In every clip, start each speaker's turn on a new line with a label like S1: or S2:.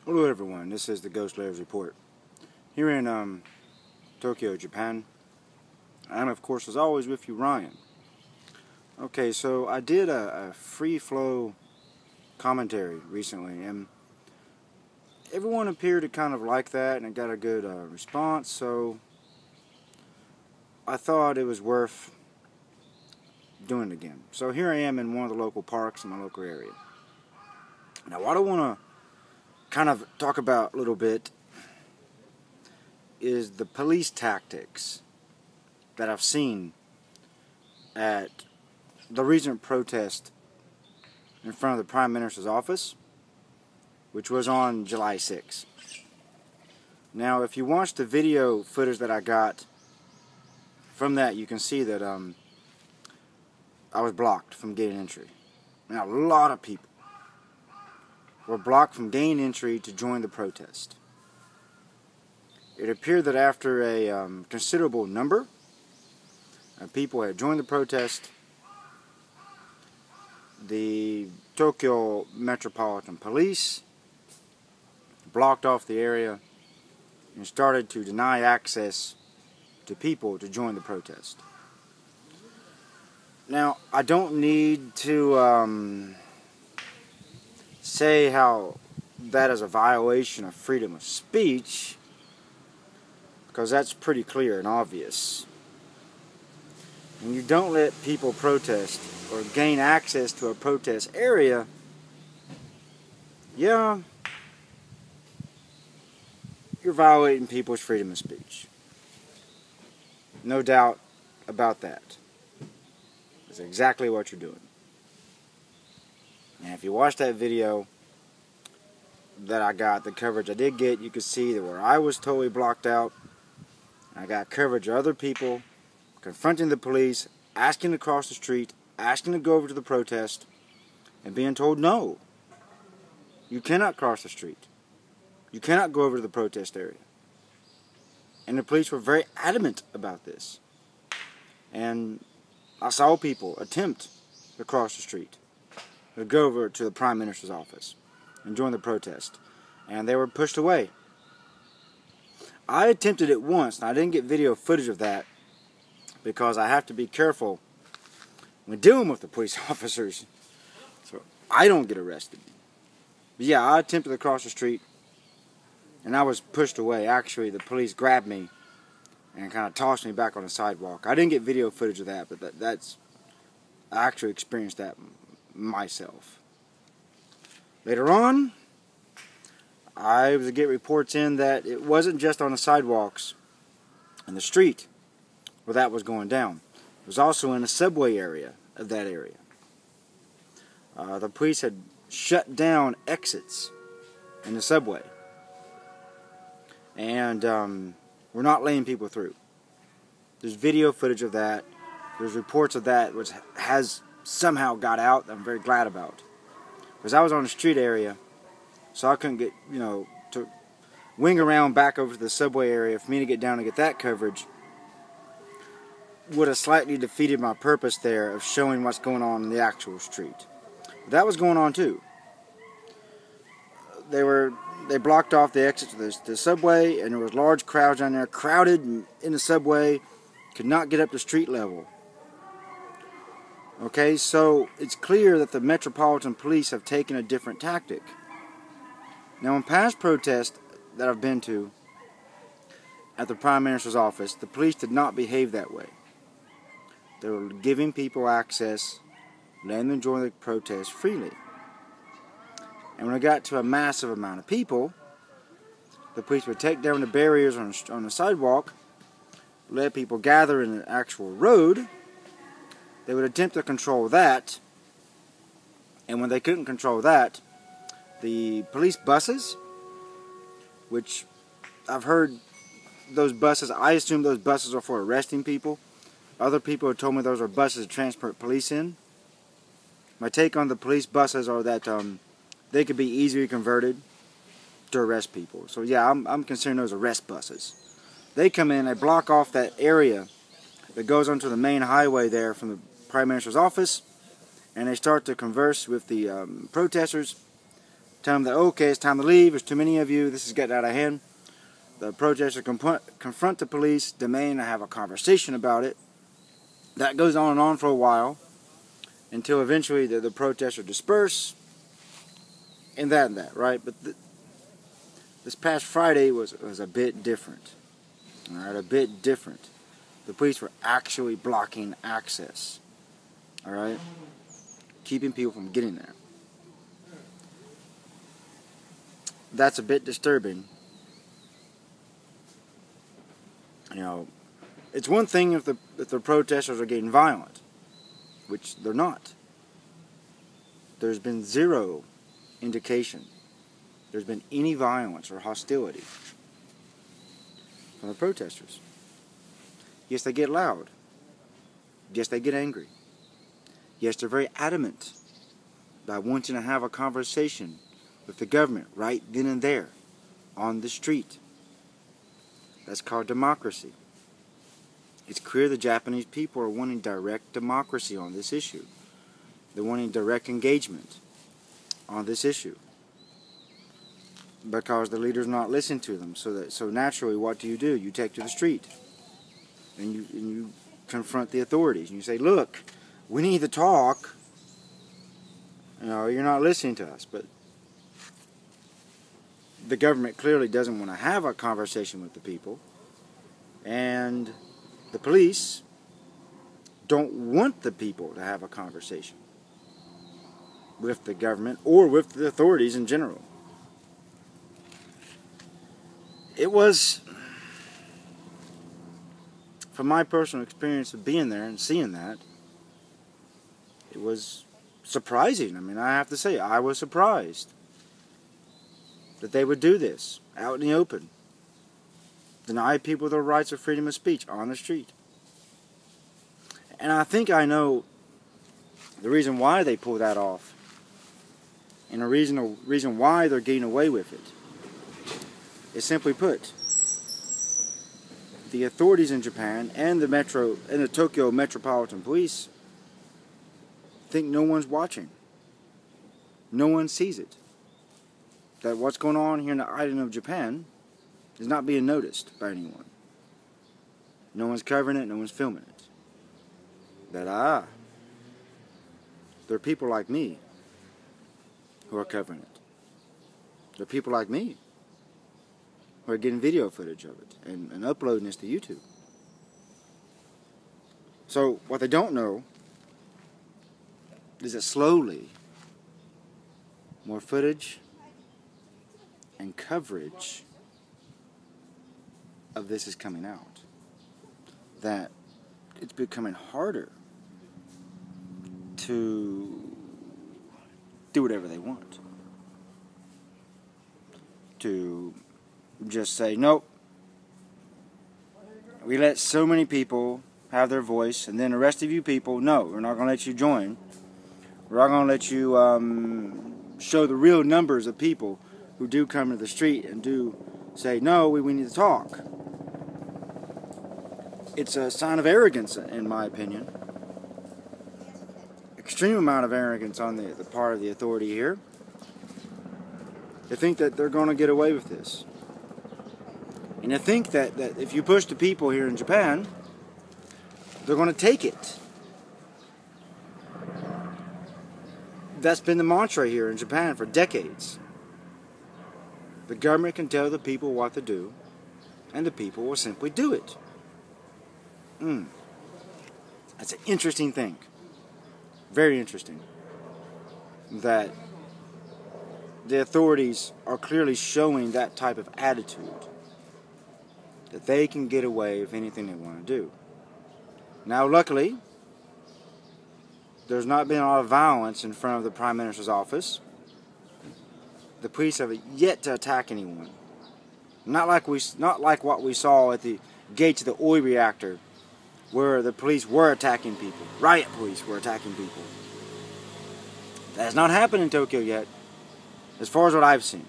S1: Hello everyone, this is the GLR report. Here in Tokyo, Japan. I'm of course as always with you, Ryan. Okay, so I did a free flow commentary recently and everyone appeared to kind of like that and it got a good response, so I thought it was worth doing it again. So here I am in one of the local parks in my local area. Now what I want to kind of talk about a little bit is the police tactics that I've seen at the recent protest in front of the Prime Minister's office, which was on July 6th. Now, if you watch the video footage that I got from that, you can see that I was blocked from gaining entry. Now, a lot of people were blocked from gaining entry to join the protest. It appeared that after a considerable number of people had joined the protest, the Tokyo Metropolitan Police blocked off the area and started to deny access to people to join the protest. Now, I don't need to say how that is a violation of freedom of speech, because that's pretty clear and obvious. When you don't let people protest or gain access to a protest area, yeah, you're violating people's freedom of speech. No doubt about that. That's exactly what you're doing. And if you watch that video that I got, the coverage I did get, you could see that where I was totally blocked out, I got coverage of other people confronting the police, asking to cross the street, asking to go over to the protest, and being told no. You cannot cross the street. You cannot go over to the protest area. And the police were very adamant about this. And I saw people attempt to cross the street, to go over to the Prime Minister's office and join the protest. And they were pushed away. I attempted it once, and I didn't get video footage of that because I have to be careful when dealing with the police officers so I don't get arrested. But yeah, I attempted to cross the street and I was pushed away. Actually, the police grabbed me and kind of tossed me back on the sidewalk. I didn't get video footage of that, but I actually experienced that myself. Later on, I was to get reports in that it wasn't just on the sidewalks and the street where that was going down. It was also in the subway area of that area. The police had shut down exits in the subway. And we're not letting people through. There's video footage of that. There's reports of that which has somehow got out that I'm very glad about. Because I was on the street area, so I couldn't get, to wing around back over to the subway area. For me to get down and get that coverage would have slightly defeated my purpose there of showing what's going on in the actual street. But that was going on too. They blocked off the exit to the subway, and there was large crowds down there, crowded in the subway, could not get up to street level. Okay, so it's clear that the Metropolitan Police have taken a different tactic. Now, in past protests that I've been to at the Prime Minister's office, the police did not behave that way. They were giving people access, letting them join the protest freely. And when it got to a massive amount of people, the police would take down the barriers on the sidewalk, let people gather in the actual road. They would attempt to control that, and when they couldn't control that, the police buses, which I've heard those buses, I assume those buses are for arresting people. Other people have told me those are buses to transport police in. My take on the police buses are that they could be easily converted to arrest people. So yeah, I'm considering those arrest buses. They come in, they block off that area that goes onto the main highway there from the Prime Minister's office, and they start to converse with the protesters tell them that, okay, it's time to leave, there's too many of you, this is getting out of hand. The protesters confront the police, demand to have a conversation about it. That goes on and on for a while, until eventually the protesters disperse, and that, right? But this past Friday was a bit different. All right, a bit different. The police were actually blocking access. All right, keeping people from getting there. That's a bit disturbing. You know, it's one thing if the protesters are getting violent, which they're not. There's been zero indication there's been any violence or hostility from the protesters. Yes, they get loud. Yes, they get angry. Yes, they're very adamant about wanting to have a conversation with the government right then and there on the street. That's called democracy. It's clear the Japanese people are wanting direct democracy on this issue. They're wanting direct engagement on this issue, because the leaders not listening to them. So naturally, what do? You take to the street and you confront the authorities and you say, "Look, we need to talk. You know, you're not listening to us." But the government clearly doesn't want to have a conversation with the people, and the police don't want the people to have a conversation with the government or with the authorities in general. It was, from my personal experience of being there and seeing that, it was surprising. I mean, I have to say, I was surprised that they would do this out in the open. Deny people their rights of freedom of speech on the street. And I think I know the reason why they pull that off, and the reason why they're getting away with it, is simply put, the authorities in Japan and the Tokyo Metropolitan Police think no one's watching. No one sees it. That what's going on here in the island of Japan is not being noticed by anyone. No one's covering it, no one's filming it. That, there are people like me who are covering it. There are people like me who are getting video footage of it and uploading this to YouTube. So what they don't know is that slowly more footage and coverage of this is coming out. That it's becoming harder to do whatever they want. To just say, nope, we let so many people have their voice, and then the rest of you people, no, we're not going to let you join. We're not going to let you show the real numbers of people who do come to the street and do say, no, we need to talk. It's a sign of arrogance, in my opinion. Extreme amount of arrogance on the part of the authority here. They think that they're going to get away with this. And they think that if you push the people here in Japan, they're going to take it. That's been the mantra here in Japan for decades. The government can tell the people what to do, and the people will simply do it. That's an interesting thing. Very interesting. That the authorities are clearly showing that type of attitude. That they can get away with anything they want to do. Now, luckily, there's not been a lot of violence in front of the Prime Minister's office. The police have yet to attack anyone. Not like what we saw at the gates of the oil reactor, where the police were attacking people. Riot police were attacking people. That has not happened in Tokyo yet, as far as what I've seen.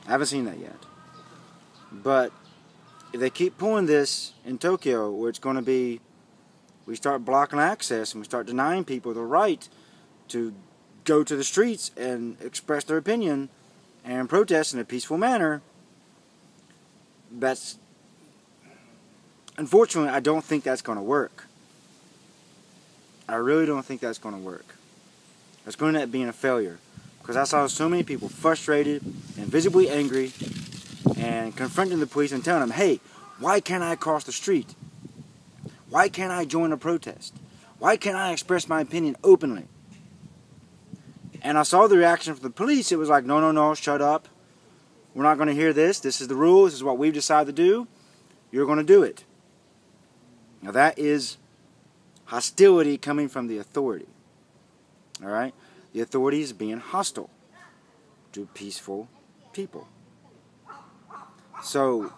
S1: I haven't seen that yet. But if they keep pulling this in Tokyo, where it's going to be, we start blocking access and we start denying people the right to go to the streets and express their opinion and protest in a peaceful manner. Unfortunately, I don't think that's going to work. I really don't think that's going to work. It's going to end up being a failure. Because I saw so many people frustrated and visibly angry and confronting the police and telling them, hey, why can't I cross the street? Why can't I join a protest? Why can't I express my opinion openly? And I saw the reaction from the police. It was like, no, no, no, shut up. We're not going to hear this. This is the rule. This is what we've decided to do. You're going to do it. Now that is hostility coming from the authority. All right? The authority is being hostile to peaceful people. So,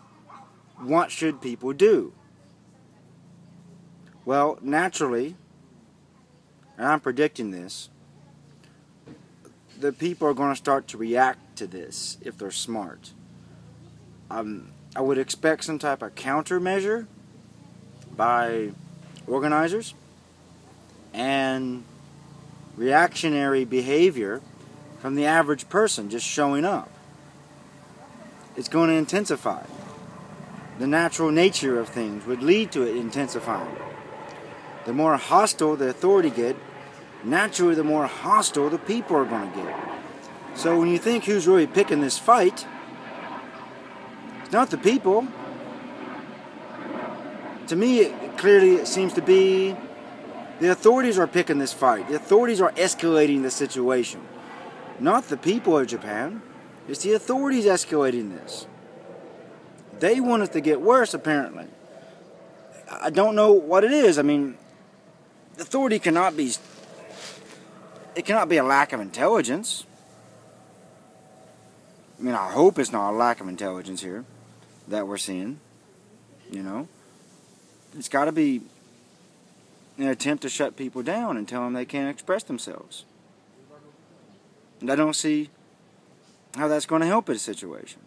S1: what should people do? Well, naturally, and I'm predicting this, the people are going to start to react to this if they're smart. I would expect some type of countermeasure by organizers and reactionary behavior from the average person just showing up. It's going to intensify. The natural nature of things would lead to it intensifying. The more hostile the authority get, naturally the more hostile the people are going to get. So when you think who's really picking this fight, it's not the people. To me, it seems to be the authorities are picking this fight. The authorities are escalating the situation. Not the people of Japan. It's the authorities escalating this. They want it to get worse, apparently. I don't know what it is. I mean, the authority cannot be... It cannot be a lack of intelligence. I mean, I hope it's not a lack of intelligence here that we're seeing. You know? It's got to be an attempt to shut people down and tell them they can't express themselves. And I don't see how that's going to help a situation.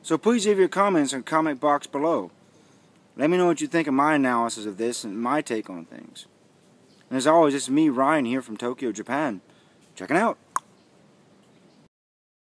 S1: So please leave your comments in the comment box below. Let me know what you think of my analysis of this and my take on things. And as always, this is me, Ryan, here from Tokyo, Japan. Checking out.